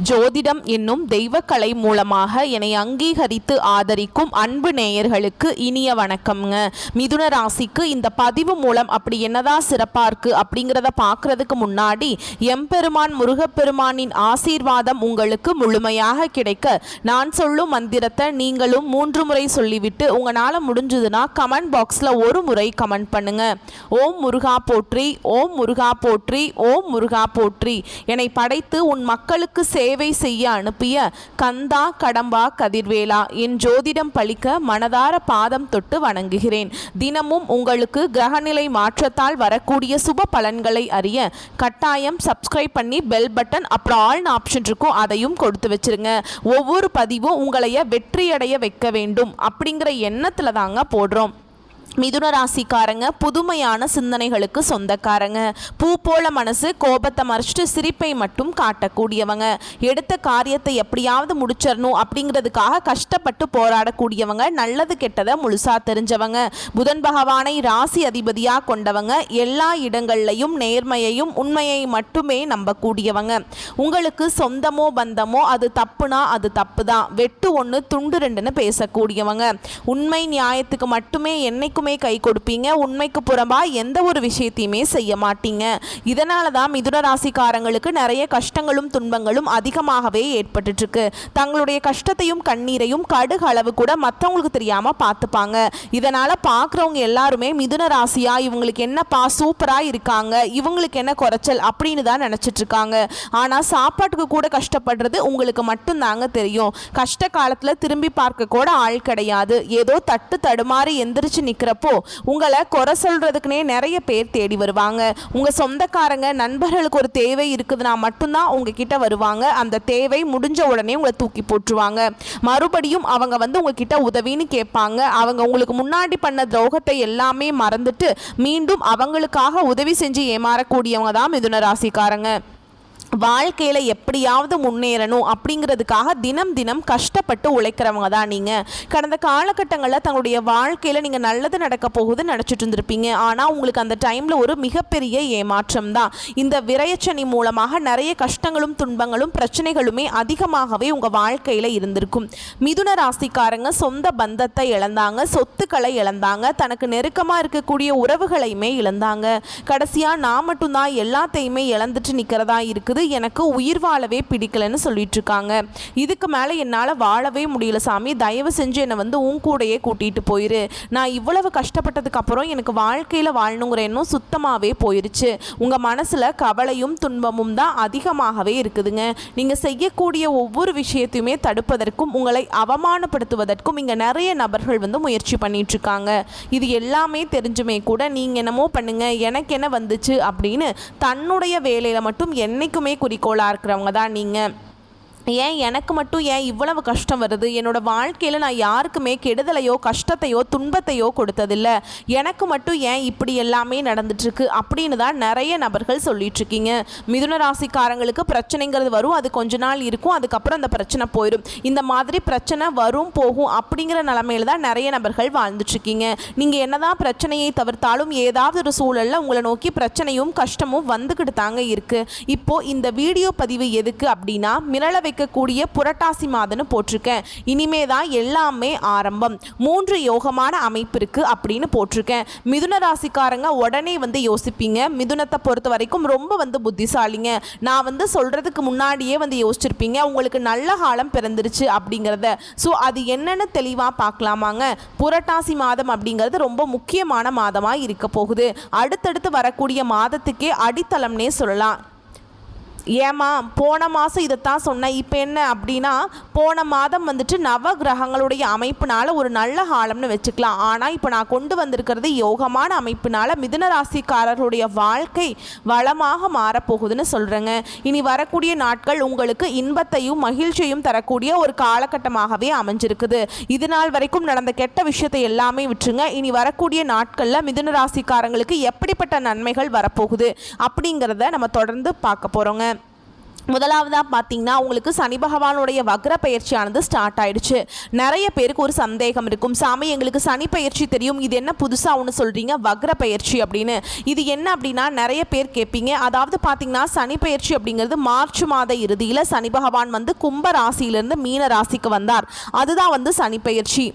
ஜோதிடம் என்னும் தெய்வக்கலை மூலமாக என்னை அங்கீகரித்து ஆதரிக்கும் அன்பு நேயர்களுக்கு இனிய வணக்கம்ங்க. மிதுன ராசிக்கு இந்த பதிவு மூலம் அப்படி என்னதான் சிறப்பாக இருக்குது அப்படிங்கிறத பார்க்குறதுக்கு முன்னாடி எம்பெருமான் முருகப்பெருமானின் ஆசீர்வாதம் உங்களுக்கு முழுமையாக கிடைக்க நான் சொல்லும் மந்திரத்தை நீங்களும் 3 முறை சொல்லிவிட்டு உங்களால் முடிஞ்சதுன்னா கமெண்ட் பாக்ஸில் ஒரு முறை கமெண்ட் பண்ணுங்க. ஓம் முருகா போற்றி, ஓம் முருகா போற்றி, ஓம் முருகா போற்றி. என்னை படைத்து உன் மக்களுக்கு சேவை செய்ய அனுப்பிய கந்தா கடம்பா கதிர்வேலா, என் ஜோதிடம் பழிக்க மனதார பாதம் தொட்டு வணங்குகிறேன். தினமும் உங்களுக்கு கிரகநிலை மாற்றத்தால் வரக்கூடிய சுப பலன்களை அறிய கட்டாயம் சப்ஸ்கிரைப் பண்ணி பெல் பட்டன் அப்புறம் ஆல் ஆப்ஷன் இருக்கும், அதையும் கொடுத்து வச்சிருங்க. ஒவ்வொரு பதிவும் உங்களைய வெற்றியடைய வைக்க வேண்டும் அப்படிங்கிற எண்ணத்துல தாங்க போடுறோம். மிதுன ராசிக்காரங்க புதுமையான சிந்தனைகளுக்கு சொந்தக்காரங்க. பூ போல மனசு, கோபத்தை மறைச்சிட்டு சிரிப்பை மட்டும் காட்டக்கூடியவங்க. எடுத்த காரியத்தை எப்படியாவது முடிச்சிடணும் அப்படிங்கிறதுக்காக கஷ்டப்பட்டு போராடக்கூடியவங்க. நல்லது கெட்டதை முழுசா தெரிஞ்சவங்க. புதன் பகவானை ராசி அதிபதியாக கொண்டவங்க. எல்லா இடங்கள்லையும் நேர்மையையும் உண்மையை மட்டுமே நம்பக்கூடியவங்க. உங்களுக்கு சொந்தமோ பந்தமோ அது தப்புனா அது தப்பு தான், வெட்டு ஒன்று துண்டு ரெண்டுன்னு பேசக்கூடியவங்க. உண்மை நியாயத்துக்கு மட்டுமே என்னைக்குமே கை கொடுப்பீங்க. உண்மைக்கு புறம்பா எந்த ஒரு விஷயத்தையுமே செய்ய மாட்டீங்க. இதனால தான் மிதுன ராசிக்காரங்களுக்கு நிறைய கஷ்டங்களும் துன்பங்களும் அதிகமாகவே ஏற்பட்டு இருக்கு. தங்களுடைய கஷ்டத்தையும் கண்ணீரையும் கடுகு அளவு கூட மற்றவங்களுக்கு தெரியாம பார்த்துப்பாங்க. இதனால பார்க்குறவங்க எல்லாருமே மிதுன ராசியா இவங்களுக்கு என்னப்பா சூப்பரா இருக்காங்க, இவங்களுக்கு என்ன குறைச்சல் அப்படின்னு தான் நினைச்சிட்டு இருக்காங்க. ஆனா சாப்பாட்டுக்கு கூட கஷ்டப்படுறது உங்களுக்கு மட்டும்தாங்க தெரியும். கஷ்ட காலத்துல திரும்பி பார்க்க கூட ஆள் கிடையாது. ஏதோ தட்டு தடுமாறி எந்திரிச்சு நிக்கிறப்போ உங்களை குறை சொல்றதுக்குனே நிறைய பேர் தேடி வருவாங்க. உங்க சொந்தக்காரங்க நண்பர்களுக்கு ஒரு தேவை இருக்குதுன்னா மட்டும்தான் உங்ககிட்ட வருவாங்க. அந்த தேவை முடிஞ்ச உடனே உங்களை தூக்கி போட்டுருவாங்க. மறுபடியும் அவங்க உங்ககிட்ட உதவின்னு கேட்பாங்க. அவங்க உங்களுக்கு முன்னாடி பண்ண துரோகத்தை எல்லாமே மறந்துட்டு மீண்டும் அவங்களுக்காக உதவி செஞ்சு ஏமாறக்கூடியவங்க தான் மிதுன ராசிக்காரங்க. வாழ்க்கையில் எப்படியாவது முன்னேறணும் அப்படிங்கிறதுக்காக தினம் தினம் கஷ்டப்பட்டு உழைக்கிறவங்க தான் நீங்கள். கடந்த காலகட்டங்களில் தங்களுடைய வாழ்க்கையில் நீங்கள் நல்லது நடக்க போகுதுன்னு நினச்சிட்டு இருந்திருப்பீங்க. ஆனால் உங்களுக்கு அந்த டைமில் ஒரு மிகப்பெரிய ஏமாற்றம் தான். இந்த விரயச்சனி மூலமாக நிறைய கஷ்டங்களும் துன்பங்களும் பிரச்சனைகளுமே அதிகமாகவே உங்கள் வாழ்க்கையில் இருந்திருக்கும். மிதுன ராசிக்காரங்க சொந்த பந்தத்தை இழந்தாங்க, சொத்துக்களை இழந்தாங்க, தனக்கு நெருக்கமாக இருக்கக்கூடிய உறவுகளையுமே இழந்தாங்க. கடைசியாக நான் மட்டும்தான் எல்லாத்தையுமே இழந்துட்டு நிற்கிறதா இருக்குது, எனக்கு உயிர் வாழவே பிடிக்கலன்னு சொல்லிட்டு இருக்காங்க. இதுக்கு மேலே என்னால் வாழவே முடியல சாமி, தயவு செஞ்சு என்னை உன் கூடையே கூட்டிகிட்டு போயிரு. நான் இவ்வளவு கஷ்டப்பட்டதுக்கு அப்புறம் எனக்கு வாழ்க்கையில் வாழணுங்கிற எண்ணம் சுத்தமாகவே போயிருச்சு. உங்கள் மனசில் கவலையும் துன்பமும் தான் அதிகமாகவே இருக்குதுங்க. நீங்கள் செய்யக்கூடிய ஒவ்வொரு விஷயத்தையுமே தடுப்பதற்கும் உங்களை அவமானப்படுத்துவதற்கும் இங்கே நிறைய நபர்கள் முயற்சி பண்ணிட்டு இருக்காங்க. இது எல்லாமே தெரிஞ்சுமே கூட நீங்கள் என்னமோ பண்ணுங்க, எனக்கு என்ன வந்துச்சு அப்படின்னு தன்னுடைய வேலையில் மட்டும் என்னைக்குமே குறிக்கோளாக இருக்கிறவங்க தான் நீங்கள். ஏன் எனக்கு மட்டும் ஏன் இவ்வளவு கஷ்டம் வருது, என்னோட வாழ்க்கையில் நான் யாருக்குமே கெடுதலையோ கஷ்டத்தையோ துன்பத்தையோ கொடுத்ததில்லை, எனக்கு மட்டும் ஏன் இப்படி எல்லாமே நடந்துட்டுருக்கு அப்படின்னு தான் நிறைய நபர்கள் சொல்லிட்டு இருக்கீங்க. மிதுன ராசிக்காரங்களுக்கு பிரச்சனைங்கிறது வரும், அது கொஞ்ச நாள் இருக்கும், அதுக்கப்புறம் அந்த பிரச்சனை போயிடும். இந்த மாதிரி பிரச்சனை வரும் போகும் அப்படிங்கிற நிலைமையில தான் நிறைய நபர்கள் வாழ்ந்துட்டுருக்கீங்க. நீங்கள் என்னதான் பிரச்சனையை தவிர்த்தாலும் ஏதாவது ஒரு சூழலில் உங்களை நோக்கி பிரச்சனையும் கஷ்டமும் வந்துக்கிட்டு தாங்க இருக்குது. இப்போது இந்த வீடியோ பதிவு எதுக்கு அப்படின்னா, மிரள கூடிய புரட்டாசி மாதம்னு போட்டிருக்கேன். இனிமே தான் எல்லாமே ஆரம்பம். 3 யோகமான அமைப்பு இருக்கு அப்படின்னு போட்டிருக்கேன். மிதுன ராசிக்காரங்க உடனே யோசிப்பீங்க, மிதுனத்தை பொறுத்த வரைக்கும் ரொம்ப புத்திசாலிங்க, நான் சொல்றதுக்கு முன்னாடியே யோசிச்சிருப்பீங்க உங்களுக்கு நல்ல காலம் பிறந்துருச்சு அப்படிங்கிறத. ஸோ அது என்னன்னு தெளிவாக பார்க்கலாமாங்க. புரட்டாசி மாதம் அப்படிங்கிறது ரொம்ப முக்கியமான மாதமாக இருக்க போகுது. அடுத்தடுத்து வரக்கூடிய மாதத்துக்கே அடித்தளம்னே சொல்லலாம். ஏமா போன மாதம் இதைத்தான் சொன்னேன், இப்போ என்ன அப்படின்னா போன மாதம் நவ கிரகங்களுடைய அமைப்பினால ஒரு நல்ல காலம்னு வச்சுக்கலாம். ஆனால் இப்போ நான் கொண்டு வந்திருக்கிறது யோகமான அமைப்பினால மிதுன ராசிக்காரர்களுடைய வாழ்க்கை வளமாக மாறப்போகுதுன்னு சொல்கிறேங்க. இனி வரக்கூடிய நாட்கள் உங்களுக்கு இன்பத்தையும் மகிழ்ச்சியையும் தரக்கூடிய ஒரு காலகட்டமாகவே அமைஞ்சிருக்குது. இது நாள் வரைக்கும் நடந்த கெட்ட விஷயத்தை எல்லாமே விட்டுருங்க. இனி வரக்கூடிய நாட்களில் மிதுன ராசிக்காரங்களுக்கு எப்படிப்பட்ட நன்மைகள் வரப்போகுது அப்படிங்கிறத நம்ம தொடர்ந்து பார்க்க போகிறோங்க. முதலாவதாக பார்த்தீங்கன்னா உங்களுக்கு சனி பகவானுடைய வக்ர பயிற்சியானது ஸ்டார்ட் ஆயிடுச்சு. நிறைய பேருக்கு ஒரு சந்தேகம் இருக்கும், சாமி எங்களுக்கு சனி பயிற்சி தெரியும், இது என்ன புதுசாக ஒன்று சொல்கிறீங்க வக்ர பயிற்சி அப்படின்னு. இது என்ன அப்படின்னா நிறைய பேர் கேட்பீங்க. அதாவது பார்த்தீங்கன்னா சனி பயிற்சி அப்படிங்கிறது மார்ச் மாத இறுதியில் சனி பகவான் வந்து கும்ப ராசியிலிருந்து மீன ராசிக்கு வந்தார். அதுதான் வந்து சனி பயிற்சி.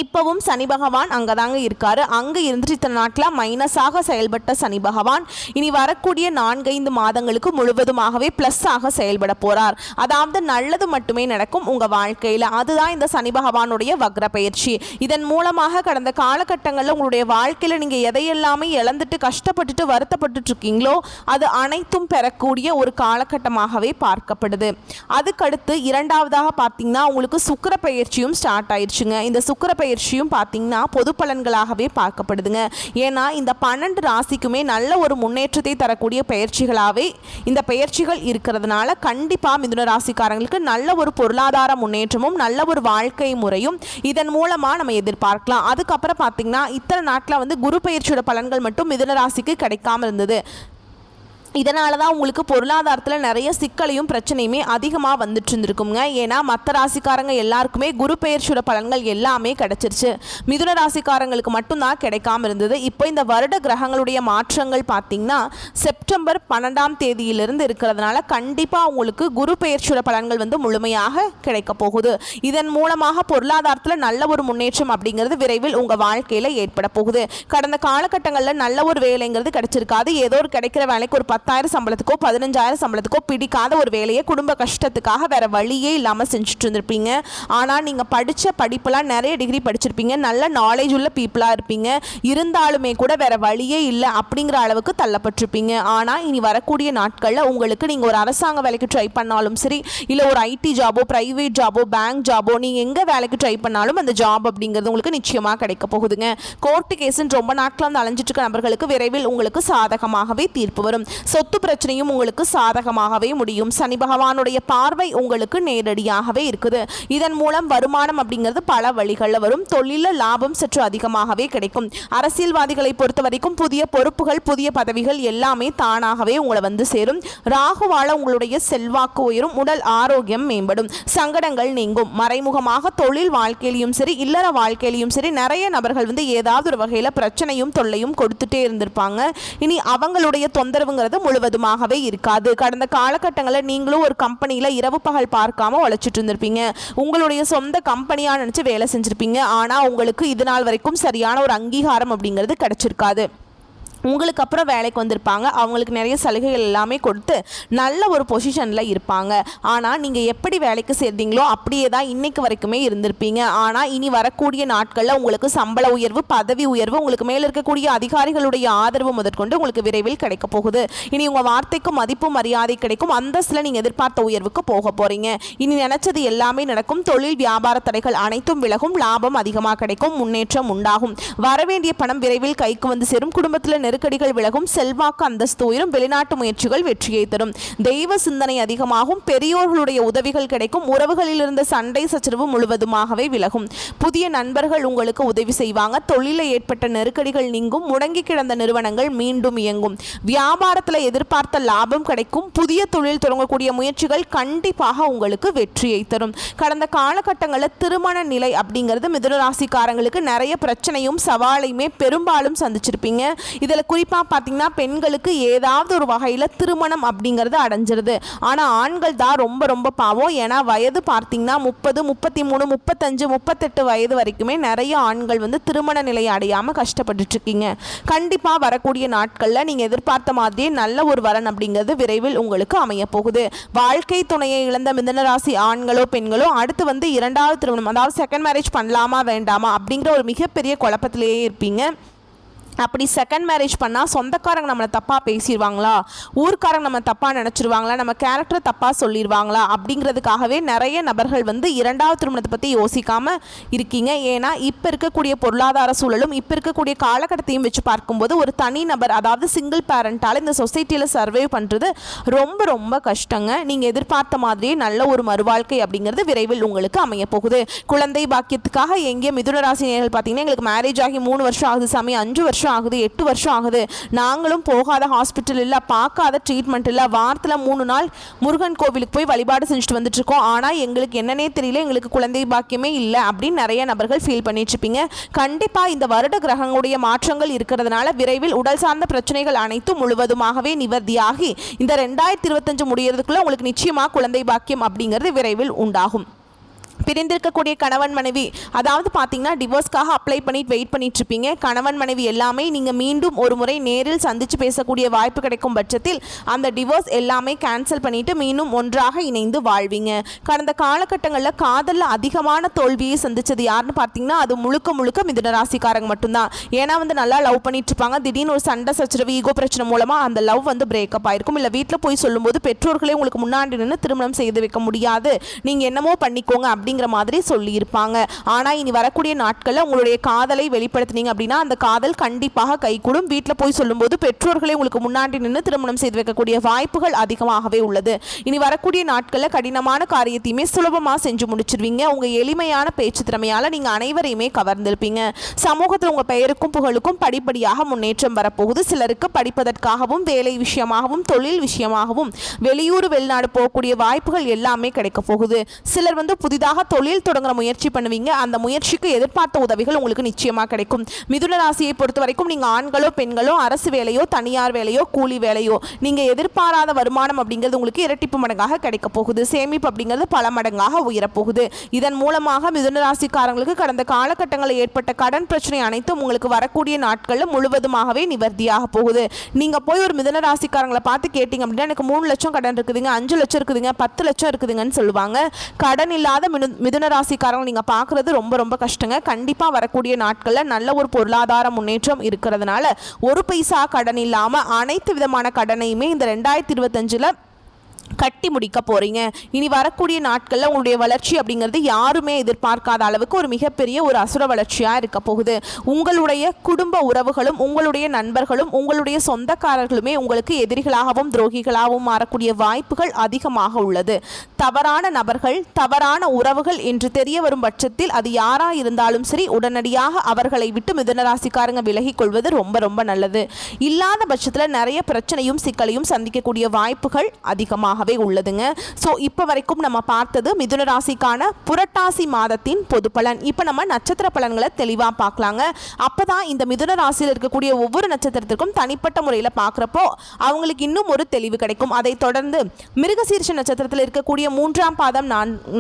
இப்போவும் சனி பகவான் அங்கே தாங்க இருக்கார். அங்கே இருந்துட்டு இத்தனை நாட்டில் மைனஸாக செயல்பட்ட சனி பகவான் இனி வரக்கூடிய 4-5 மாதங்களுக்கு முழுவதுமாகவே ப்ளஸ்ஸாக செயல்பட போகிறார். அதாவது நல்லது மட்டுமே நடக்கும் உங்கள் வாழ்க்கையில். அதுதான் இந்த சனி பகவானுடைய வக்ர பயிற்சி. இதன் மூலமாக கடந்த காலகட்டங்களில் உங்களுடைய வாழ்க்கையில் நீங்கள் எதையெல்லாமே இழந்துட்டு கஷ்டப்பட்டுட்டு வருத்தப்பட்டு இருக்கீங்களோ அது அனைத்தும் பெறக்கூடிய ஒரு காலகட்டமாகவே பார்க்கப்படுது. அதுக்கடுத்து இரண்டாவதாக பார்த்தீங்கன்னா உங்களுக்கு சுக்கிர பயிற்சியும் ஸ்டார்ட் ஆயிடுச்சுங்க. இந்த சுக்கிர பயிற்சியும் பார்த்தீங்கன்னா பொது பலன்களாகவே பார்க்கப்படுதுங்க. ஏன்னா இந்த 12 ராசிக்குமே நல்ல ஒரு முன்னேற்றத்தை தரக்கூடிய பயிற்சிகளாகவே இந்த பயிற்சிகள் இருக்கிறதுனால கண்டிப்பாக மிதுன ராசிக்காரங்களுக்கு நல்ல ஒரு பொருளாதார முன்னேற்றமும் நல்ல ஒரு வாழ்க்கை முறையும் இதன் மூலமாக நம்ம எதிர்பார்க்கலாம். அதுக்கப்புறம் பார்த்தீங்கன்னா இத்தனை நாட்டில் வந்து குரு பயிற்சியோட பலன்கள் மட்டும் மிதுன ராசிக்கு கிடைக்காம இருந்தது. இதனால தான் உங்களுக்கு பொருளாதாரத்தில் நிறைய சிக்கலையும் பிரச்சனையுமே அதிகமாக வந்துட்டு இருந்திருக்குங்க. ஏன்னா மற்ற ராசிக்காரங்க எல்லாருக்குமே குரு பெயர்ச்சியோட பலன்கள் எல்லாமே கிடைச்சிருச்சு. மிதுன ராசிக்காரங்களுக்கு மட்டும்தான் கிடைக்காம இருந்தது. இப்போ இந்த வருட கிரகங்களுடைய மாற்றங்கள் பார்த்திங்கன்னா செப்டம்பர் 12ஆம் தேதியிலிருந்து இருக்கிறதுனால கண்டிப்பாக உங்களுக்கு குரு பெயர்ச்சியோட பலன்கள் வந்து முழுமையாக கிடைக்க போகுது. இதன் மூலமாக பொருளாதாரத்தில் நல்ல ஒரு முன்னேற்றம் அப்படிங்கிறது விரைவில் உங்கள் வாழ்க்கையில் ஏற்பட போகுது. கடந்த காலகட்டங்களில் நல்ல ஒரு வேலைங்கிறது கிடைச்சிருக்காது. ஏதோ ஒரு கிடைக்கிற வேலைக்கு ஒரு 10,000 சம்பளத்துக்கோ 15,000 சம்பளத்துக்கோ பிடிக்காத ஒரு வேலையை குடும்ப கஷ்டத்துக்காக வேற வழியே இல்லாமல் செஞ்சுட்டு இருந்திருப்பீங்க. ஆனால் நீங்கள் படித்த படிப்பெல்லாம் நிறைய டிகிரி படிச்சிருப்பீங்க, நல்ல நாலேஜ் உள்ள பீப்புளாக இருப்பீங்க. இருந்தாலுமே கூட வேற வழியே இல்லை அப்படிங்கிற அளவுக்கு தள்ளப்பட்டிருப்பீங்க. ஆனால் இனி வரக்கூடிய நாட்களில் உங்களுக்கு நீங்கள் ஒரு அரசாங்க வேலைக்கு ட்ரை பண்ணாலும் சரி, இல்லை ஒரு ஐடி ஜாபோ ப்ரைவேட் ஜாபோ பேங்க் ஜாபோ நீங்கள் எங்கே வேலைக்கு ட்ரை பண்ணாலும் அந்த ஜாப் அப்படிங்கிறது உங்களுக்கு நிச்சயமாக கிடைக்க போகுதுங்க. கோர்ட்டு கேஸுன்னு ரொம்ப நாட்கள் வந்து அலைஞ்சிட்டு இருக்க நபர்களுக்கு விரைவில் உங்களுக்கு சாதகமாகவே தீர்ப்பு வரும். சொத்து பிரச்சனையும் உங்களுக்கு சாதகமாகவே முடியும். சனி பகவானுடைய பார்வை உங்களுக்கு நேரடியாகவே இருக்குது. இதன் மூலம் வருமானம் அப்படிங்கிறது பல வழிகளில் வரும். தொழிலில் லாபம் சற்று அதிகமாகவே கிடைக்கும். அரசியல்வாதிகளை பொறுத்த வரைக்கும் புதிய பொறுப்புகள் புதிய பதவிகள் எல்லாமே தானாகவே உங்களை வந்து சேரும். ராகுவால உங்களுடைய செல்வாக்கு உயரும். உடல் ஆரோக்கியம் மேம்படும். சங்கடங்கள் நீங்கும். மறைமுகமாக தொழில் வாழ்க்கையிலையும் சரி இல்லற வாழ்க்கையிலையும் சரி நிறைய நபர்கள் வந்து ஏதாவது ஒரு வகையில் பிரச்சனையும் தொல்லையும் கொடுத்துட்டே இருந்திருப்பாங்க. இனி அவங்களுடைய தொந்தரவுங்கிறது முழுவதுமாகவே இருக்காது. கடந்த காலகட்டங்களில் நீங்களும் ஒரு கம்பெனியில் இரவு பகல் பார்க்காம உழைச்சிட்டு இருந்திருப்பீங்க. உங்களுடைய சொந்த கம்பெனியாக நினச்சி வேலை செஞ்சுருப்பீங்க. ஆனால் உங்களுக்கு இது நாள் வரைக்கும் சரியான ஒரு அங்கீகாரம் அப்படிங்கிறது கிடைச்சிருக்காது. உங்களுக்கு அப்புறம் வேலைக்கு வந்திருப்பாங்க. அவங்களுக்கு நிறைய சலுகைகள் எல்லாமே கொடுத்து நல்ல ஒரு பொசிஷனில் இருப்பாங்க. ஆனால் நீங்கள் எப்படி வேலைக்கு சேர்ந்தீங்களோ அப்படியே தான் இன்றைக்கு வரைக்குமே இருந்திருப்பீங்க. ஆனால் இனி வரக்கூடிய நாட்களில் உங்களுக்கு சம்பள உயர்வு பதவி உயர்வு உங்களுக்கு மேலே இருக்கக்கூடிய அதிகாரிகளுடைய ஆதரவு முதற்கொண்டு உங்களுக்கு விரைவில் கிடைக்க போகுது. இனி உங்கள் வார்த்தைக்கு மதிப்பு மரியாதை கிடைக்கும். அந்தஸ்தில் நீங்கள் எதிர்பார்த்த உயர்வுக்கு போக போகிறீங்க. இனி நினச்சது எல்லாமே நடக்கும். தொழில் வியாபார தடைகள் அனைத்தும் விலகும். லாபம் அதிகமாக கிடைக்கும். முன்னேற்றம் உண்டாகும். வரவேண்டிய பணம் விரைவில் கைக்கு வந்து சேரும். குடும்பத்தில் நெருக்கடிகள் விலகும். செல்வாக்கு அந்தஸ்து உயரும். வெளிநாட்டு முயற்சிகள் வெற்றியை தரும். தெய்வ சிந்தனை அதிகமாகும். பெரியோர்களுடைய உதவிகள் கிடைக்கும். உறவுகளில் இருந்த சண்டை சச்சரவு முழுவதுமாகவே விலகும். புதிய நண்பர்கள் உங்களுக்கு உதவி செய்வாங்க. தொழிலில் ஏற்பட்ட நெருக்கடிகள் நீங்கும். முடங்கி கிடந்த நிறுவனங்கள் மீண்டும் இயங்கும். வியாபாரத்தில் எதிர்பார்த்த லாபம் கிடைக்கும். புதிய தொழில் தொடங்கக்கூடிய முயற்சிகள் கண்டிப்பாக உங்களுக்கு வெற்றியை தரும். கடந்த காலகட்டங்களில் திருமண நிலை அப்படிங்கிறது மிதுன ராசிக்காரங்களுக்கு நிறைய பிரச்சனையும் சவாலையுமே பெரும்பாலும் சந்திச்சிருப்பீங்க. இதில் குறிப்பாக பார்த்தீங்கன்னா பெண்களுக்கு ஏதாவது ஒரு வகையில் திருமணம் அப்படிங்கிறது அடைஞ்சிருது. ஆனால் ஆண்கள் தான் ரொம்ப ரொம்ப பாவம். ஏன்னா வயது பார்த்தீங்கன்னா 30, 33, 35, 38 வயது வரைக்குமே நிறைய ஆண்கள் வந்து திருமண நிலையை அடையாமல் கஷ்டப்பட்டுட்டு இருக்கீங்க. கண்டிப்பாக வரக்கூடிய நாட்களில் நீங்கள் எதிர்பார்த்த மாதிரியே நல்ல ஒரு வரன் அப்படிங்கிறது விரைவில் உங்களுக்கு அமைய போகுது. வாழ்க்கை துணையை இழந்த மிதுன ராசி ஆண்களோ பெண்களோ அடுத்து வந்து இரண்டாவது திருமணம் அதாவது செகண்ட் மேரேஜ் பண்ணலாமா வேண்டாமா அப்படிங்கிற ஒரு மிகப்பெரிய குழப்பத்திலேயே இருப்பீங்க. அப்படி செகண்ட் மேரேஜ் பண்ணால் சொந்தக்காரங்க நம்மளை தப்பாக பேசிடுவாங்களா, ஊர்க்காரங்க நம்ம தப்பாக நினச்சிருவாங்களா, நம்ம கேரக்டரை தப்பாக சொல்லிடுவாங்களா அப்படிங்கிறதுக்காகவே நிறைய நபர்கள் வந்து இரண்டாவது திருமணத்தை பற்றி யோசிக்காமல் இருக்கீங்க. ஏன்னா இப்போ இருக்கக்கூடிய பொருளாதார சூழலும் இப்போ இருக்கக்கூடிய காலகட்டத்தையும் வச்சு பார்க்கும்போது ஒரு தனி நபர் அதாவது சிங்கிள் பேரண்டால் இந்த சொசைட்டியில் சர்வே பண்ணுறது ரொம்ப ரொம்ப கஷ்டங்க. நீங்கள் எதிர்பார்த்த மாதிரியே நல்ல ஒரு மறுவாழ்க்கை அப்படிங்கிறது விரைவில் உங்களுக்கு அமைய போகுது. குழந்தை பாக்கியத்துக்காக எங்கே மிதுன ராசி நேயர்கள் பார்த்தீங்கன்னா எங்களுக்கு மேரேஜ் ஆகி 3 வருஷம் ஆகுது சாமி, 5 வருஷம் வருஷம் ஆகுது, 8 வருஷம் ஆகுது, நாங்களும் போகாத ஹாஸ்பிட்டல் இல்லை, பார்க்காத ட்ரீட்மெண்ட் இல்லை, வாரத்தில் 3 நாள் முருகன் கோவிலுக்கு போய் வழிபாடு செஞ்சுட்டு வந்துட்டு இருக்கோம், ஆனால் எங்களுக்கு என்னன்னே தெரியல, எங்களுக்கு குழந்தை பாக்கியமே இல்லை அப்படின்னு நிறைய நபர்கள் ஃபீல் பண்ணிட்டு இருப்பீங்க. கண்டிப்பாக இந்த வருட கிரகங்களுடைய மாற்றங்கள் இருக்கிறதுனால விரைவில் உடல் சார்ந்த பிரச்சனைகள் அனைத்தும் முழுவதுமாகவே நிவர்த்தியாகி இந்த 2025 முடியறதுக்குள்ள உங்களுக்கு நிச்சயமாக குழந்தை பாக்கியம் அப்படிங்கிறது விரைவில் உண்டாகும். பிரிந்திருக்கக்கூடிய கணவன் மனைவி, அதாவது பார்த்தீங்கன்னா டிவோர்ஸ்க்காக அப்ளை பண்ணிட்டு வெயிட் பண்ணிட்டு இருப்பீங்க. கணவன் மனைவி எல்லாமே நீங்கள் மீண்டும் ஒரு முறை நேரில் சந்தித்து பேசக்கூடிய வாய்ப்பு கிடைக்கும் பட்சத்தில் அந்த டிவோர்ஸ் எல்லாமே கேன்சல் பண்ணிட்டு மீண்டும் ஒன்றாக இணைந்து வாழ்வீங்க. கடந்த காலகட்டங்களில் காதலில் அதிகமான தோல்வியை சந்தித்தது யாருன்னு பார்த்தீங்கன்னா அது முழுக்க முழுக்க மிதுன ராசிக்காரங்க மட்டும்தான். ஏன்னா நல்லா லவ் பண்ணிட்டு இருப்பாங்க, திடீர்னு ஒரு சண்டை சச்சரவு ஈகோ பிரச்சனை மூலமாக அந்த லவ் பிரேக்கப் ஆயிருக்கும். இல்லை வீட்டில் போய் சொல்லும்போது பெற்றோர்களே உங்களுக்கு முன்னாடி நின்று திருமணம் செய்து வைக்க முடியாது, நீங்கள் என்னமோ பண்ணிக்கோங்க அப்படிங்கிற மாதிரி சொல்லியிருப்பாங்க. ஆனால் இனி வரக்கூடிய நாட்களில் உங்களுடைய காதலை வெளிப்படுத்தினீங்க அப்படின்னா அந்த காதல் கண்டிப்பாக கைகூடும். வீட்டில் போய் சொல்லும்போது பெற்றோர்களே உங்களுக்கு முன்னாடி நின்று திருமணம் செய்து வைக்கக்கூடிய வாய்ப்புகள் அதிகமாகவே உள்ளது. இனி வரக்கூடிய நாட்களில் கடினமான காரியத்தையுமே சுலபமாக செஞ்சு முடிச்சிருவீங்க. உங்கள் எளிமையான பேச்சு திறமையால் நீங்கள் அனைவரையுமே கவர்ந்திருப்பீங்க. சமூகத்தில் உங்கள் பெயருக்கும் புகழுக்கும் படிப்படியாக முன்னேற்றம் வரப்போகுது. சிலருக்கு படிப்பதற்காகவும் வேலை விஷயமாகவும் தொழில் விஷயமாகவும் வெளியூர் வெளிநாடு போகக்கூடிய வாய்ப்புகள் எல்லாமே கிடைக்க போகுது. சிலர் புதிதாக தொழில் தொடங்குற முயற்சி பண்ணுவீங்க. அந்த முயற்சிக்கு எதிர்பார்த்த உதவிகள் உங்களுக்கு நிச்சயமாக கிடைக்கும். மிதுன ராசியை பொறுத்த வரைக்கும் நீங்கள் ஆண்களோ பெண்களோ அரசு வேலையோ தனியார் வேலையோ கூலி வேலையோ நீங்கள் எதிர்பாராத வருமானம் அப்படிங்கிறது உங்களுக்கு இரட்டிப்பு மடங்காக கிடைக்க போகுது. சேமிப்பு அப்படிங்கிறது பல மடங்காக உயரப்போகுது. இதன் மூலமாக மிதுன ராசிக்காரங்களுக்கு கடந்த காலகட்டங்களில் ஏற்பட்ட கடன் பிரச்சனை அனைத்தும் உங்களுக்கு வரக்கூடிய நாட்களில் முழுவதுமாகவே நிவர்த்தியாக போகுது. நீங்கள் போய் ஒரு மிதுன ராசிக்காரங்களை பார்த்து கேட்டீங்க அப்படின்னா எனக்கு 3 லட்சம் கடன் இருக்குதுங்க, 5 லட்சம் இருக்குதுங்க, 10 லட்சம் இருக்குதுங்கன்னு சொல்லுவாங்க. கடன் இல்லாத மிதுன ராசிக்காரங்க நீங்கள் பார்க்குறது ரொம்ப ரொம்ப கஷ்டங்க. கண்டிப்பாக வரக்கூடிய நாட்களில் நல்ல ஒரு பொருளாதார முன்னேற்றம் இருக்கிறதுனால ஒரு பைசா கடன் இல்லாமல் அனைத்து விதமான கடனையுமே இந்த 2025 கட்டி முடிக்க போகிறீங்க. இனி வரக்கூடிய நாட்களில் உங்களுடைய வளர்ச்சி அப்படிங்கிறது யாருமே எதிர்பார்க்காத அளவுக்கு ஒரு மிகப்பெரிய ஒரு அசுர வளர்ச்சியாக இருக்க போகுது. உங்களுடைய குடும்ப உறவுகளும் உங்களுடைய நண்பர்களும் உங்களுடைய சொந்தக்காரர்களுமே உங்களுக்கு எதிரிகளாகவும் துரோகிகளாகவும் மாறக்கூடிய வாய்ப்புகள் அதிகமாக உள்ளது. தவறான நபர்கள் தவறான உறவுகள் என்று தெரிய வரும் பட்சத்தில் அது யாராக இருந்தாலும் சரி உடனடியாக அவர்களை விட்டு மிதுன ராசிக்காரங்க விலகி கொள்வது ரொம்ப ரொம்ப நல்லது. இல்லாத பட்சத்தில் நிறைய பிரச்சனையும் சிக்கலையும் சந்திக்கக்கூடிய வாய்ப்புகள் அதிகமாக உள்ளதுங்க. சோ இப்போ வரைக்கும் நம்ம பார்த்தது மிதுன ராசிக்கான புரட்டாசி மாதத்தின் பொது பலன். இப்போ நம்ம நட்சத்திர பலன்களை தெளிவா பார்க்கலாங்க. அப்பதான் இந்த மிதுன ராசியில் இருக்கக்கூடிய ஒவ்வொரு நட்சத்திரத்திற்கும் தனிப்பட்ட முறையில் பார்க்குறப்போ அவங்களுக்கு இன்னும் ஒரு தெளிவு கிடைக்கும். அதை தொடர்ந்து மிருகசீரிஷ நட்சத்திரத்தில் இருக்கக்கூடிய 3ஆம் பாதம்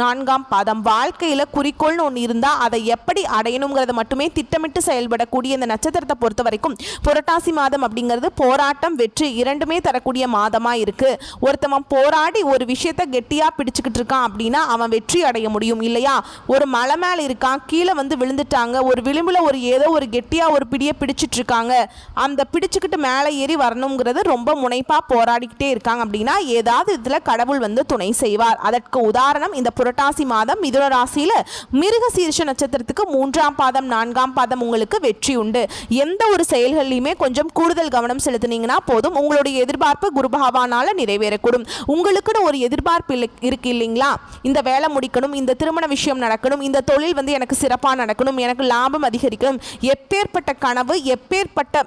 4ஆம் பாதம் வாழ்க்கையில் குறிக்கோள்னு ஒன்று இருந்தால் அதை எப்படி அடையணுங்கிறத மட்டுமே திட்டமிட்டு செயல்படக்கூடிய இந்த நட்சத்திரத்தை பொறுத்த வரைக்கும் புரட்டாசி மாதம் அப்படிங்கிறது போராட்டம் வெற்றி இரண்டுமே தரக்கூடிய மாதமா இருக்கு. ஒருத்தவன் போராடி ஒரு விஷயத்தை கெட்டியா பிடிச்சுக்கிட்டு இருக்கான் அப்படின்னா அவன் வெற்றி அடைய முடியும் இல்லையா. ஒரு மலை மேல இருக்கான், கீழே விழுந்துட்டாங்க, ஒரு விளிம்புல ஏதோ ஒரு கெட்டியா ஒரு பிடியை பிடிச்சிட்டு இருக்காங்க, அந்த பிடிச்சுக்கிட்டு மேலே ஏறி வரணுங்கிறது ரொம்ப முனைப்பா போராடிக்கிட்டே இருக்காங்க அப்படின்னா ஏதாவது இதுல கடவுள் துணை செய்வார். அதற்கு உதாரணம் இந்த புரட்டாசி மாதம் மிதுன ராசியில மிருகசீரிஷ நட்சத்திரத்துக்கு 3ஆம் பாதம் 4ஆம் பாதம் உங்களுக்கு வெற்றி உண்டு. எந்த ஒரு செயல்களிலுமே கொஞ்சம் கூடுதல் கவனம் செலுத்தினீங்கன்னா போதும், உங்களுடைய எதிர்பார்ப்பு குரு பகவானால நிறைவேறக்கூடும். உங்களுக்குன்னு ஒரு எதிர்பார்ப்பு இருக்கு இல்லைங்களா, இந்த வேலை முடிக்கணும், இந்த திருமண விஷயம் நடக்கணும், இந்த தொழில் எனக்கு சிறப்பாக நடக்கணும், எனக்கு லாபம் அதிகரிக்கணும், எப்பேற்பட்ட கனவு எப்பேற்பட்ட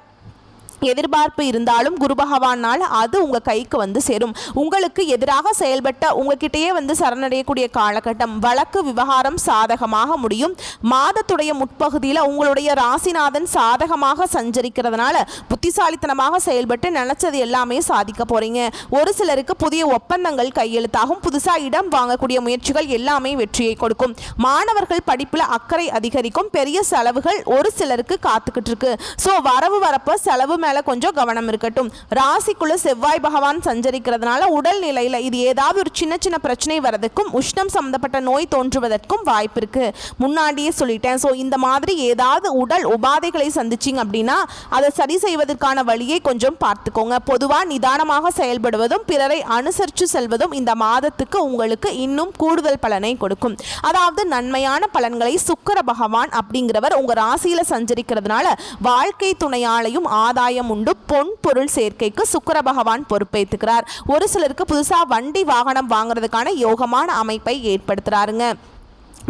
எதிர்பார்ப்பு இருந்தாலும் குரு பகவானால் அது உங்க கைக்கு சேரும். உங்களுக்கு எதிராக செயல்பட்ட உங்ககிட்டயே சரணடையக்கூடிய காலகட்டம். வழக்கு விவகாரம் சாதகமாக முடியும். மாதத்துடைய முற்பகுதியில் உங்களுடைய ராசிநாதன் சாதகமாக சஞ்சரிக்கிறதுனால புத்திசாலித்தனமாக செயல்பட்டு நினைச்சது எல்லாமே சாதிக்க போறீங்க. ஒரு சிலருக்கு புதிய ஒப்பந்தங்கள் கையெழுத்தாகும். புதுசா இடம் வாங்கக்கூடிய முயற்சிகள் எல்லாமே வெற்றியை கொடுக்கும். மாணவர்கள் படிப்புல அக்கறை அதிகரிக்கும். பெரிய செலவுகள் ஒரு சிலருக்கு காத்துக்கிட்டு இருக்கு. சோ வரவு வரப்ப செலவு மேல கொஞ்சம் கவனம் இருக்கட்டும். ராசிக்குள்ள செவ்வாய் பகவான் சஞ்சரிக்கிறதுனால உடல் நிலையில இது ஏதாவது ஒரு சின்ன சின்ன பிரச்சனை வரதுக்கும் உஷ்ணம் சம்பந்தப்பட்ட நோய் தோன்றுவதற்கும் வாய்ப்பு இருக்கு. முன்னாடியே சொல்லிட்டேன். சோ இந்த மாதிரி ஏதாவது உடல் உபாதைகளை சந்திச்சிங்க அப்படின்னா அதை சரி செய்வதற்கான வழியை கொஞ்சம் பார்த்துக்கோங்க. பொதுவா நிதானமாக செயல்படுவதும் பிறரை அனுசரித்து செல்வதும் இந்த மாதத்துக்கு உங்களுக்கு இன்னும் கூடுதல் பலனை கொடுக்கும். அதாவது நன்மையான பலன்களை சுக்கிர பகவான் அப்படிங்கிறவர் உங்க ராசியில சஞ்சரிக்கிறதுனால வாழ்க்கை துணையாளையும் ஆதாயம் உண்டு. பொன் பொருள் சேர்க்கைக்கு சுக்கிர பகவான் பொறுப்பேற்றுக்கிறார். ஒரு சிலருக்கு புதுசா வண்டி வாகனம் வாங்குறதுக்கான யோகமான அமைப்பை ஏற்படுத்துறாருங்க.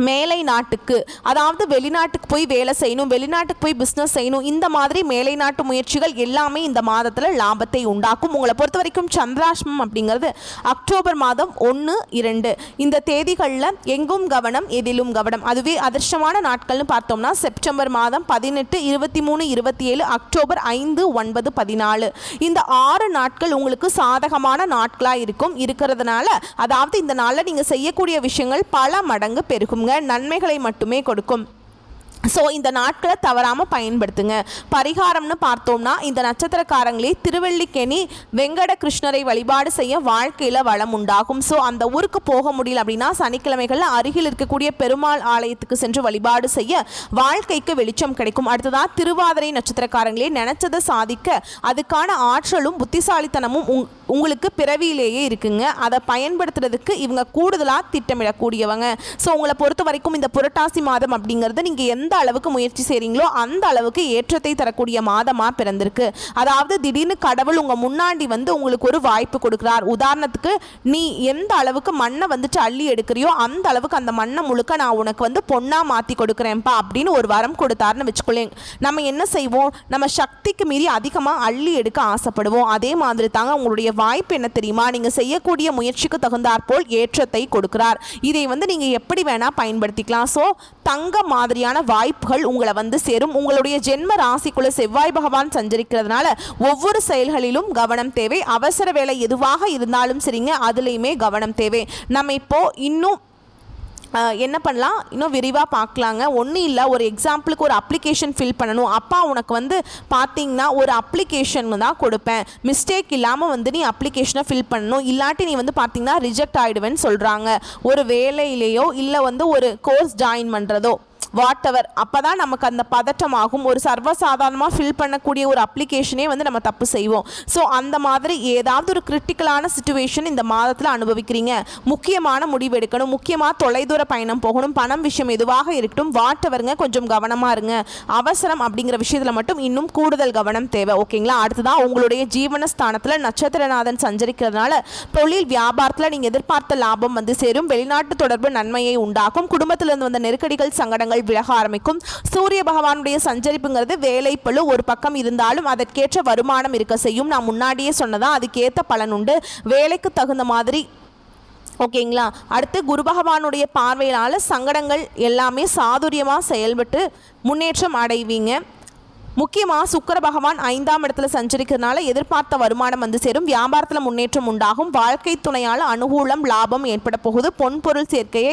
மேலை நாட்டுக்கு, அதாவது வெளிநாட்டுக்கு போய் வேலை செய்யணும், வெளிநாட்டுக்கு போய் பிஸ்னஸ் செய்யணும், இந்த மாதிரி மேலை நாட்டு முயற்சிகள் எல்லாமே இந்த மாதத்தில் லாபத்தை உண்டாக்கும். உங்களை பொறுத்த வரைக்கும் சந்திராஷ்டமம் அப்படிங்கிறது அக்டோபர் மாதம் 1, 2 இந்த தேதிகளில் எங்கும் கவனம் எதிலும் கவனம். அதுவே அதிர்ஷ்டமான நாட்கள்னு பார்த்தோம்னா செப்டம்பர் மாதம் 18, 23, 27, அக்டோபர் 5, 9, 14 இந்த 6 நாட்கள் உங்களுக்கு சாதகமான நாட்களாக இருக்கிறதுனால, அதாவது இந்த நாளில் நீங்கள் செய்யக்கூடிய விஷயங்கள் பல மடங்கு பெருகும், நன்மைகளை மட்டுமே கொடுக்கும். ஸோ இந்த நாட்களை தவறாமல் பயன்படுத்துங்க. பரிகாரம்னு பார்த்தோம்னா இந்த நட்சத்திரக்காரங்களே திருவல்லிக்கேணி வெங்கட கிருஷ்ணரை வழிபாடு செய்ய வாழ்க்கையில் வளம் உண்டாகும். ஸோ அந்த ஊருக்கு போக முடியல அப்படின்னா சனிக்கிழமைகளில் அருகில் இருக்கக்கூடிய பெருமாள் ஆலயத்துக்கு சென்று வழிபாடு செய்ய வாழ்க்கைக்கு வெளிச்சம் கிடைக்கும். அடுத்ததாக திருவாதிரை நட்சத்திரக்காரங்களே நினைச்சதை சாதிக்க அதுக்கான ஆற்றலும் புத்திசாலித்தனமும் உங்களுக்கு பிறவியிலேயே இருக்குங்க. அதை பயன்படுத்துறதுக்கு இவங்க கூடுதலாக திட்டமிடக்கூடியவங்க. ஸோ உங்களை பொறுத்த வரைக்கும் இந்த புரட்டாசி மாதம் அப்படிங்கிறது நீங்கள் எந்த அளவுக்கு முயற்சி செய்றீங்களோ அந்த அளவுக்கு ஏற்றத்தை தரக்கூடிய மாதமா பிறந்திருக்கு. அதாவது திடீர்னு கடவுள் உங்க முன்னாடி வந்து உங்களுக்கு ஒரு வாய்ப்பு கொடுக்கிறார். உதாரணத்துக்கு நீ எந்த அளவுக்கு மண்ணை வந்துட்டு அள்ளி எடுக்கிறியோ அந்த அளவுக்கு அந்த மண்ணை முழுக்க நான் உனக்கு வந்து பொண்ணா மாத்தி கொடுக்குறேன்ப்பா அப்படின்னு ஒரு வரம் கொடுத்தாருன்னு வச்சுக்கொள்ளேன். நம்ம என்ன செய்வோம், நம்ம சக்திக்கு மீறி அதிகமாக அள்ளி எடுக்க ஆசைப்படுவோம். அதே மாதிரி தாங்க உங்களுடைய வாய்ப்பு என்ன தெரியுமா, நீங்க செய்யக்கூடிய முயற்சிக்கு தகுந்தாற்போல் ஏற்றத்தை கொடுக்கிறார். இதை வந்து நீங்க எப்படி வேணா பயன்படுத்திக்கலாம். ஸோ தங்க மாதிரியான வாய்ப்புகள் உங்களை வந்து சேரும். உங்களுடைய ஜென்ம ராசிக்குள்ள செவ்வாய் பகவான் சஞ்சரிக்கிறதுனால ஒவ்வொரு செயல்களிலும் கவனம் தேவை. அவசர வேலை எதுவாக இருந்தாலும் சரிங்க, அதுலேயுமே கவனம் தேவை. நம்ம இப்போ இன்னும் என்ன பண்ணலாம், இன்னும் விரிவாக பார்க்கலாங்க. ஒன்றும் இல்லை, ஒரு எக்ஸாம்பிளுக்கு ஒரு அப்ளிகேஷன் ஃபில் பண்ணணும். அப்பா உனக்கு வந்து பார்த்தீங்கன்னா ஒரு அப்ளிகேஷன் தான் கொடுப்பேன், மிஸ்டேக் இல்லாமல் வந்து நீ அப்ளிகேஷனை ஃபில் பண்ணணும், இல்லாட்டி நீ வந்து பார்த்தீங்கன்னா ரிஜெக்ட் ஆகிடுவேன்னு சொல்கிறாங்க. ஒரு வேலையிலேயோ இல்லை வந்து ஒரு கோர்ஸ் ஜாயின் பண்ணுறதோ வாட் எவர், அப்போ தான் நமக்கு அந்த பதட்டமாகும். ஒரு சர்வசாதாரணமாக ஃபில் பண்ணக்கூடிய ஒரு அப்ளிகேஷனே வந்து நம்ம தப்பு செய்வோம். ஸோ அந்த மாதிரி ஏதாவது ஒரு கிரிட்டிக்கலான சிச்சுவேஷன் இந்த மாதத்தில் அனுபவிக்கிறீங்க, முக்கியமான முடிவு எடுக்கணும், முக்கியமாக தொலைதூர பயணம் போகணும், பணம் விஷயம் எதுவாக இருக்கட்டும், வாட் எவருங்க, கொஞ்சம் கவனமாக இருங்க. அவசரம் அப்படிங்கிற விஷயத்தில் மட்டும் இன்னும் கூடுதல் கவனம் தேவை. ஓகேங்களா. அடுத்ததான் உங்களுடைய ஜீவனஸ்தானத்தில் நட்சத்திரநாதன் சஞ்சரிக்கிறதுனால தொழில் வியாபாரத்தில் நீங்கள் எதிர்பார்த்த லாபம் வந்து சேரும். வெளிநாட்டு தொடர்பு நன்மையை உண்டாக்கும். குடும்பத்திலிருந்து வந்த நெருக்கடிகள் சங்கடங்கள் விலக ஆரம்பிக்கும். சூரிய பகவானுடைய சஞ்சரிப்புங்கிறது வேலை பளு ஒரு பக்கம் இருந்தாலும் அதற்கேற்ற வருமானம் இருக்க செய்யும். நான் முன்னாடியே சொன்னதா அதுக்கேற்ற பலன் உண்டு, வேலைக்கு தகுந்த மாதிரி. ஓகேங்களா. அடுத்து குரு பகவானுடைய பார்வையினால சங்கடங்கள் எல்லாமே சாதுரியமாக செயல்பட்டு முன்னேற்றம் அடைவீங்க. முக்கியமாக சுக்கிர பகவான் 5ஆம் இடத்துல சஞ்சரிக்கிறதுனால எதிர்பார்த்த வருமானம் வந்து சேரும். வியாபாரத்தில் முன்னேற்றம் உண்டாகும். வாழ்க்கை துணையால் அனுகூலம் லாபம் ஏற்பட போகுது. பொன்பொருள் சேர்க்கையை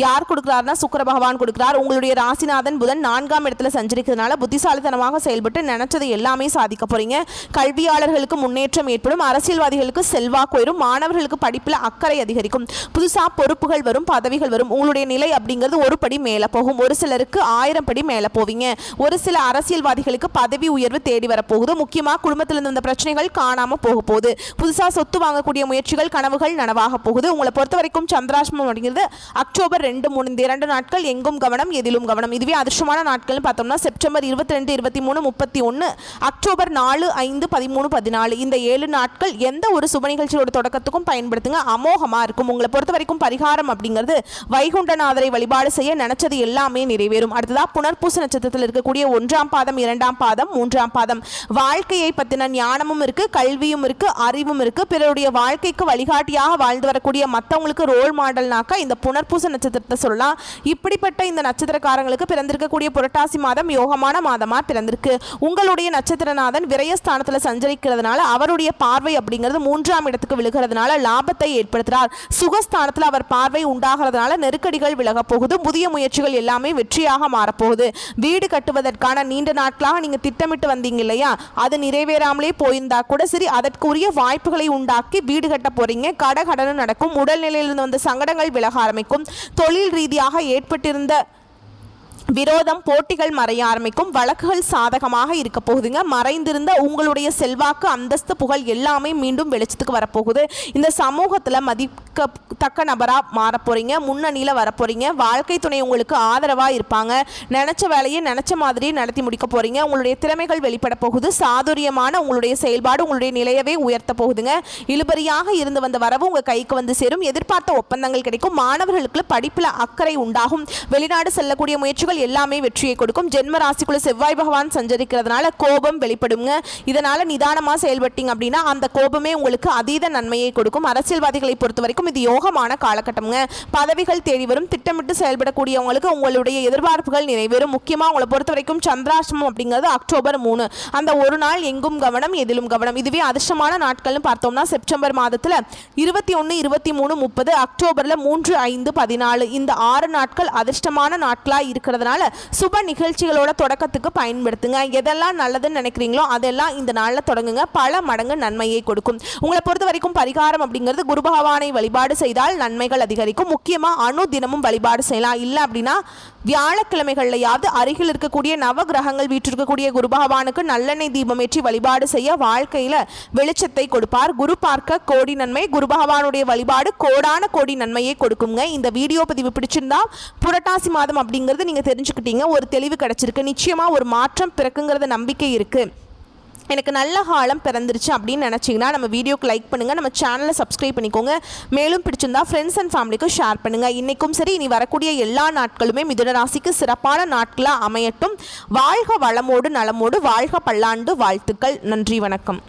யார் கொடுக்குறாருன்னா சுக்கிர பகவான் கொடுக்குறார். உங்களுடைய ராசிநாதன் புதன் 4ஆம் இடத்துல சஞ்சரிக்கிறதுனால புத்திசாலித்தனமாக செயல்பட்டு நினைச்சதை எல்லாமே சாதிக்க போறீங்க. கல்வியாளர்களுக்கு முன்னேற்றம் ஏற்படும். அரசியல்வாதிகளுக்கு செல்வாக்கு உயரும். மாணவர்களுக்கு படிப்பில் அக்கறை அதிகரிக்கும். புதுசாக பொறுப்புகள் வரும், பதவிகள் வரும். உங்களுடைய நிலை அப்படிங்கிறது ஒரு படி மேலே போகும். ஒரு சிலருக்கு 1000 படி மேலே போவீங்க. ஒரு சில அரசியல்வாதிகளுக்கு பதவி உயர்வு தேடி வரப்போகுது. முக்கியமாக குடும்பத்திலிருந்து வந்த பிரச்சனைகள் காணாம போக போகுது. புதுசாக சொத்து வாங்கக்கூடிய முயற்சிகள் கனவுகள் நனவாக போகுது. உங்களை பொறுத்த வரைக்கும் சந்திராஷ்டமம் அப்படிங்கிறது அக்டோபர் 2, 3 இந்த 2 நாட்கள் எங்கும் கவனம் எதிலும் கவனம். இதுவே அதிர்ஷ்டமான நாட்கள் பார்த்தோம்னா செப்டம்பர் 22, 23, 31, அக்டோபர் 4, 5, 13, 14 இந்த 7 நாட்கள் எந்த ஒரு சுப நிகழ்ச்சியோட தொடக்கத்துக்கும் பயன்படுத்துங்க, அமோகமா இருக்கும். உங்களை பொறுத்த வரைக்கும் பரிகாரம் அப்படிங்கிறது வைகுண்டநாதரை வழிபாடு செய்ய நினைச்சது எல்லாமே நிறைவேறும். அடுத்ததா புனர்பூச நட்சத்திரத்தில் இருக்கக்கூடிய 1ஆம் பாதம், 2ஆம் பாதம், 3ஆம் பாதம். வாழ்க்கையை பத்தின ஞானமும் இருக்கு, கல்வியும் இருக்கு, அறிவும் இருக்கு. பிறருடைய வாழ்க்கைக்கு வழிகாட்டியாக வாழ்ந்து வரக்கூடிய மற்றவங்களுக்கு ரோல் மாடல்னாக்கா இந்த புனர்பூச நட்சத்திரத்தை சொல்லலாம். இப்படிப்பட்ட இந்த நட்சத்திரக்காரங்களுக்கு பிறந்திருக்கக்கூடிய புரட்டாசி மாதம் யோகமான மாதமா பிறந்திருக்கு. உங்களுடைய நட்சத்திரநாதன் விரயஸ்தானத்தில் சஞ்சரிக்கிறதுனால அவருடைய பார்வை அப்படிங்கிறது 3ஆம் இடத்துக்கு விழுகிறதுனால லாபத்தை ஏற்படுத்துகிறார். சுகஸ்தானத்தில் அவர் பார்வை உண்டாகிறதுனால நெருக்கடிகள் விலக போகுது. புதிய முயற்சிகள் எல்லாமே வெற்றியாக மாறப்போகுது. வீடு கட்டுவதற்கான நீண்ட நாட்களாக நீங்க திட்டமிட்டு வந்தீங்க இல்லையா, அது நிறைவேறாமலே போயிருந்தா கூட சரி, அதற்குரிய வாய்ப்புகளை உண்டாக்கி வீடு கட்ட போறீங்க. கடன் நடக்கும். உடல்நிலையிலிருந்து வந்த சங்கடங்கள் விலக ஆரம்பிக்கும். தொழில் ரீதியாக ஏற்பட்டிருந்த விரோதம் போட்டிகள் மறைய ஆரம்பிக்கும். வழக்குகள் சாதகமாக இருக்க போகுதுங்க. மறைந்திருந்த உங்களுடைய செல்வாக்கு அந்தஸ்து புகழ் எல்லாமே மீண்டும் வெளிச்சத்துக்கு வரப்போகுது. இந்த சமூகத்தில் மதிக்கத்தக்க நபராக மாற போறீங்க. முன்னணியில் வரப்போறீங்க. வாழ்க்கை துணை உங்களுக்கு ஆதரவாக இருப்பாங்க. நினைச்ச வேலையை நினைச்ச மாதிரியே நடத்தி முடிக்க போறீங்க. உங்களுடைய திறமைகள் வெளிப்பட போகுது. சாதுரியமான உங்களுடைய செயல்பாடு உங்களுடைய நிலையவே உயர்த்த போகுதுங்க. இழுபறியாக இருந்து வந்த வரவு உங்க கைக்கு வந்து சேரும். எதிர்பார்த்த ஒப்பந்தங்கள் கிடைக்கும். மாணவர்களுக்கு படிப்பில் அக்கறை உண்டாகும். வெளிநாடு செல்லக்கூடிய முயற்சிகள் எல்லாமே வெற்றியை கொடுக்கும். ஜென்ம ராசிக்குள்ள செவ்வாய் பகவான் சஞ்சரிக்கிறதுனால கோபம் வெளிப்படுங்க. இதனால நிதானமா செயல்பட்டீங்க அப்படின்னா அந்த கோபமே உங்களுக்கு அதீத நன்மையை கொடுக்கும். அரசியல்வாதிகளை பொறுத்த வரைக்கும் இது யோகமான காலகட்டம்ங்க. பதவிகள் தேடி வரும். திட்டமிட்டு செயல்படக்கூடியவங்களுக்கு உங்களுடைய எதிர்பார்ப்புகள் நிறைவேறும். முக்கியமா உங்களை பொறுத்த வரைக்கும் சந்திராஷ்டமம் அப்படிங்கிறது அக்டோபர் 3. அந்த ஒரு நாள் எங்கும் கவனம் எதிலும் கவனம். இதுவே அதிர்ஷ்டமான நாட்கள்னு பார்த்தோம்னா செப்டம்பர் மாதத்துல 21, 23, 30, அக்டோபர்ல 3, 5, 14 இந்த 6 நாட்கள் அதிர்ஷ்டமான நாட்களா இருக்கிறதுனால சுப நிகழ்ச்சிகளோட தொடக்கத்துக்கு பயன்படுத்துங்க. எதெல்லாம் நல்லதுன்னு நினைக்கிறீங்களோ அதெல்லாம் இந்த நாளில் தொடங்குங்க. பல மடங்கு நன்மையை கொடுக்கும். உங்களை பொறுத்த வரைக்கும் பரிகாரம் அப்படிங்கிறது குரு பகவானை வழிபாடு செய்தால் நன்மைகள் அதிகரிக்கும். முக்கியமாக அணு தினமும் வழிபாடு செய்யலாம். இல்லை அப்படின்னா வியாழக்கிழமைகள்லையாவது அருகில் இருக்கக்கூடிய நவ கிரகங்கள் வீற்றிருக்கக்கூடிய குரு பகவானுக்கு நல்லெண்ணெய் தீபம் ஏற்றி வழிபாடு செய்ய வாழ்க்கையில் வெளிச்சத்தை கொடுப்பார். குரு பார்க்க கோடி நன்மை. குரு பகவானுடைய வழிபாடு கோடான கோடி நன்மையை கொடுக்குங்க. இந்த வீடியோ பதிவு பிடிச்சிருந்தா புரட்டாசி மாதம் அப்படிங்கிறது நீங்கள் தெரிஞ்சுக்கிட்டீங்க. ஒரு தெளிவு கிடைச்சிருக்கு. நிச்சயமாக ஒரு மாற்றம் பிறக்குங்கிறத நம்பிக்கை இருக்குது. எனக்கு நல்ல காலம் பிறந்துருச்சு அப்படின்னு நினச்சிங்கன்னா நம்ம வீடியோக்கு லைக் பண்ணுங்கள். நம்ம சேனலை சப்ஸ்கிரைப் பண்ணிக்கோங்க. மேலும் பிடிச்சிருந்தா ஃப்ரெண்ட்ஸ் அண்ட் ஃபேமிலிக்கு ஷேர் பண்ணுங்கள். இன்றைக்கும் சரி இனி வரக்கூடிய எல்லா நாட்களுமே மிதுன ராசிக்கு சிறப்பான நாட்களாக அமையட்டும். வாழ்க வளமோடு நலமோடு வாழ்க பல்லாண்டு வாழ்த்துக்கள். நன்றி, வணக்கம்.